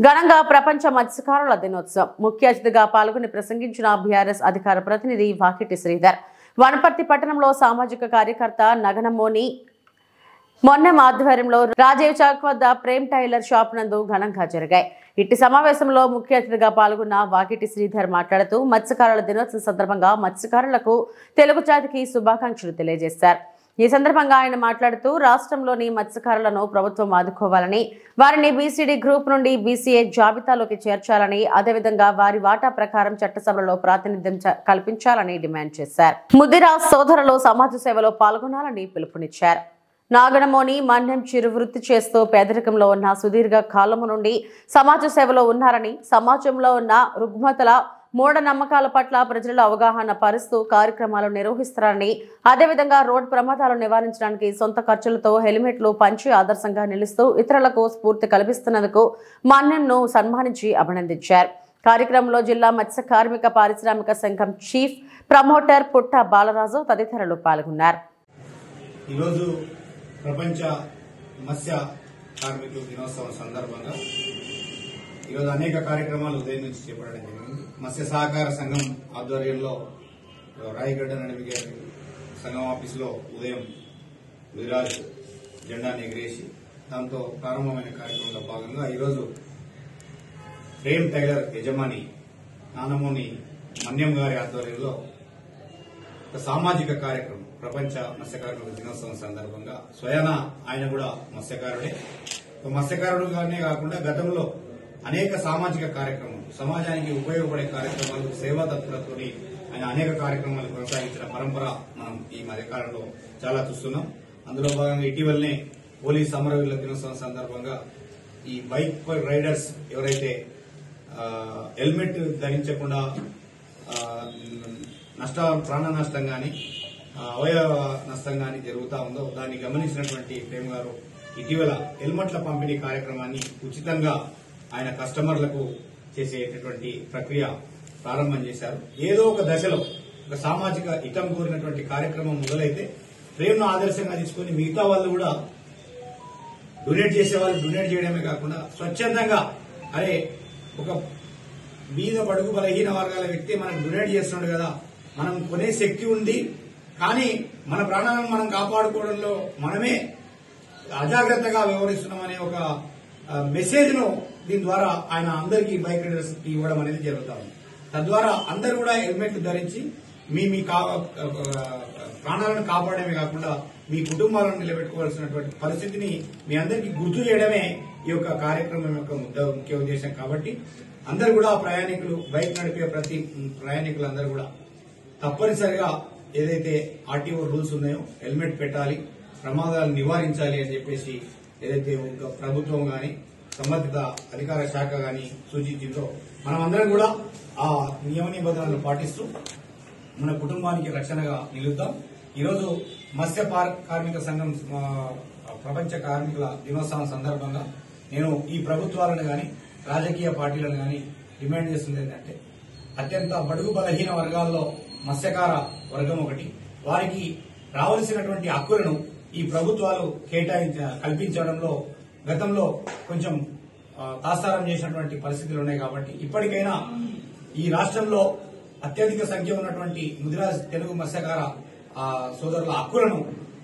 ఘనంగా ప్రపంచ మత్స్యకారుల దినోత్సవం ముఖ్య అతిథిగా పాల్గొని ప్రసంగించిన బీఆర్ఎస్ అధికార ప్రతినిధి వాకిటి శ్రీధర్ వనపర్తి పట్టణంలో సామాజిక కార్యకర్త నగనమోని మొన్నం ఆధ్వర్యంలో రాజీవ్ చౌక్ వద్ద ప్రేమ్ టైలర్ షాప్ నందు ఘనంగా జరిగాయి. ఇట్టి సమావేశంలో ముఖ్య అతిథిగా పాల్గొన్న వాకిటి శ్రీధర్ మాట్లాడుతూ మత్స్యకారుల దినోత్సవం సందర్భంగా మత్స్యకారులకు తెలుగు జాతికి శుభాకాంక్షలు తెలియజేశారు. ఈ సందర్భంగా ఆయన మాట్లాడుతూ రాష్ట్రంలోని మత్స్యకారులను ప్రభుత్వం ఆదుకోవాలని, వారిని బీసీడీ గ్రూప్ నుండి బీసీఏ జాబితాలోకి చేర్చాలని, అదేవిధంగా వారి వాటా ప్రకారం చట్టసభలో ప్రాతినిధ్యం కల్పించాలని డిమాండ్ చేశారు. ముదిరా సోదరులు సమాజ సేవలో పాల్గొనాలని పిలుపునిచ్చారు. నాగనమోని మన్యం చిరువృత్తి చేస్తూ పేదరికంలో ఉన్న సుదీర్ఘ కాలము నుండి సమాజ సేవలో ఉన్నారని, సమాజంలో ఉన్న రుగ్మతల మూఢనమ్మకాల పట్ల ప్రజల అవగాహన పరుస్తూ కార్యక్రమాలు నిర్వహిస్తారని, అదేవిధంగా రోడ్డు ప్రమాదాలు నివారించడానికి సొంత ఖర్చులతో హెల్మెట్లు పంచి ఆదర్శంగా నిలుస్తూ ఇతరులకు స్ఫూర్తి కల్పిస్తున్నందుకు మన్యంను సన్మానించి అభినందించారు. కార్యక్రమంలో జిల్లా మత్స్య కార్మిక పారిశ్రామిక సంఘం చీఫ్ ప్రమోటర్ పుట్ట బాలరాజు తదితరులు పాల్గొన్నారు. ఈరోజు ప్రపంచ మత్స్య కార్మికుల దినోత్సవం సందర్భంగా ఈరోజు అనేక కార్యక్రమాలు ఉదయం నుంచి చేపట్టడం జరిగింది. మత్స్య సహకార సంఘం ఆధ్వర్యంలో రాయగడ్డ నడిమి గారి సంఘం ఆఫీసులో ఉదయం విరాజ్ జెండాను ఎగిరేసి దాంతో ప్రారంభమైన కార్యక్రమంలో భాగంగా ఈరోజు ప్రేమ్ టైలర్ యజమాని నానమోని మన్యం గారి ఆధ్వర్యంలో ఒక సామాజిక కార్యక్రమం ప్రపంచ మత్స్యకారుల దినోత్సవం సందర్భంగా స్వయాన ఆయన కూడా మత్స్యకారుడే. మత్స్యకారుడుగానే కాకుండా గతంలో అనేక సామాజిక కార్యక్రమాలు, సమాజానికి ఉపయోగపడే కార్యక్రమాలు, సేవా తత్పరతో ఆయన అనేక కార్యక్రమాలు కొనసాగించిన పరంపర మనం ఈ మధ్యకాలంలో చాలా చూస్తున్నాం. అందులో భాగంగా ఇటీవలనే పోలీస్ అమరవీరుల దినోత్సవం సందర్భంగా ఈ బైక్ రైడర్స్ ఎవరైతే హెల్మెట్ ధరించకుండా ప్రాణ నష్టం గాని అవయవ నష్టం గాని జరుగుతా ఉందో దాన్ని గమనించినటువంటి ప్రేమ్ గారు ఇటీవల హెల్మెట్ల పంపిణీ కార్యక్రమాన్ని ఉచితంగా ఆయన కస్టమర్లకు చేసేటటువంటి ప్రక్రియ ప్రారంభం చేశారు. ఏదో ఒక దశలో ఒక సామాజిక హితం కోరినటువంటి కార్యక్రమం మొదలైతే ప్రేమ్ను ఆదర్శంగా తీసుకుని మిగతా వాళ్ళు కూడా డొనేట్ చేసే వాళ్ళు డొనేట్ చేయడమే కాకుండా స్వచ్ఛందంగా అరే ఒక బీద బడుగు బలహీన వర్గాల వ్యక్తి మనకు డొనేట్ చేస్తున్నాడు కదా, మనం కొనే శక్తి ఉంది కానీ మన ప్రాణాలను మనం కాపాడుకోవడంలో మనమే అజాగ్రత్తగా వ్యవహరిస్తున్నామనే ఒక మెసేజ్ ను దీని ద్వారా ఆయన అందరికీ బైక్ రైడర్స్ ఇవ్వడం అనేది జరుగుతుంది. తద్వారా అందరూ కూడా హెల్మెట్లు ధరించి మీ ప్రాణాలను కాపాడమే కాకుండా మీ కుటుంబాలను నిలబెట్టుకోవాల్సినటువంటి పరిస్థితిని మీ అందరికీ గుర్తు చేయడమే ఈ యొక్క కార్యక్రమం యొక్క ముఖ్య ఉద్దేశం. కాబట్టి అందరూ కూడా ప్రయాణికులు, బైక్ నడిపే ప్రతి ప్రయాణికులందరూ కూడా తప్పనిసరిగా ఏదైతే ఆర్టీఓ రూల్స్ ఉన్నాయో హెల్మెట్ పెట్టాలి, ప్రమాదాలు నివారించాలి అని చెప్పేసి ఏదైతే ప్రభుత్వం గాని సంబంధిత అధికార శాఖ గాని సూచించిందో మనమందరం కూడా ఆ నియమ నిబంధనలను పాటిస్తూ మన కుటుంబానికి రక్షణగా నిలుద్దాం. ఈరోజు మత్స్య కార్మిక సంఘం ప్రపంచ కార్మికుల దినోత్సవం సందర్భంగా నేను ఈ ప్రభుత్వాలను గాని రాజకీయ పార్టీలను గాని డిమాండ్ చేస్తుంది ఏంటంటే, అత్యంత బడుగు బలహీన వర్గాల్లో మత్స్యకార వర్గం ఒకటి, వారికి రావాల్సినటువంటి హక్కులను ఈ ప్రభుత్వాలు కల్పించడంలో గతంలో కొంచెం తాసారం చేసినటువంటి పరిస్థితులు ఉన్నాయి. కాబట్టి ఇప్పటికైనా ఈ రాష్ట్రంలో అత్యధిక సంఖ్య ఉన్నటువంటి ముదిరాజ్ తెలుగు మత్స్యకార సోదరుల హక్కులను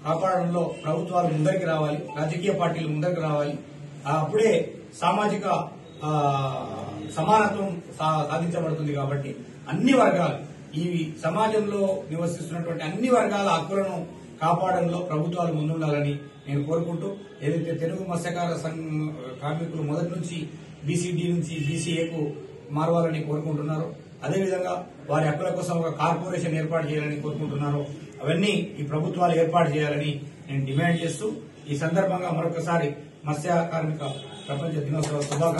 కాపాడడంలో ప్రభుత్వాలు ముందరికి రావాలి, రాజకీయ పార్టీలు ముందరికి రావాలి. అప్పుడే సామాజిక సమానత్వం సాధించబడుతుంది. కాబట్టి అన్ని వర్గాలు, ఈ సమాజంలో నివసిస్తున్నటువంటి అన్ని వర్గాల హక్కులను కాపాడంలో ప్రభుత్వాలు ముందుండాలని నేను కోరుకుంటూ, ఏదైతే తెలుగు మత్స్యకార కార్మికులు మొదటి నుంచి బీసీడీ నుంచి బీసీఏకు మారవాలని కోరుకుంటున్నారో, అదేవిధంగా వారి హక్కుల కోసం ఒక కార్పొరేషన్ ఏర్పాటు చేయాలని కోరుకుంటున్నారో అవన్నీ ఈ ప్రభుత్వాలు ఏర్పాటు చేయాలని నేను డిమాండ్ చేస్తూ ఈ సందర్భంగా మరొకసారి మత్స్య కార్మిక ప్రపంచ దినోత్సవ శుభాకాంక్షలు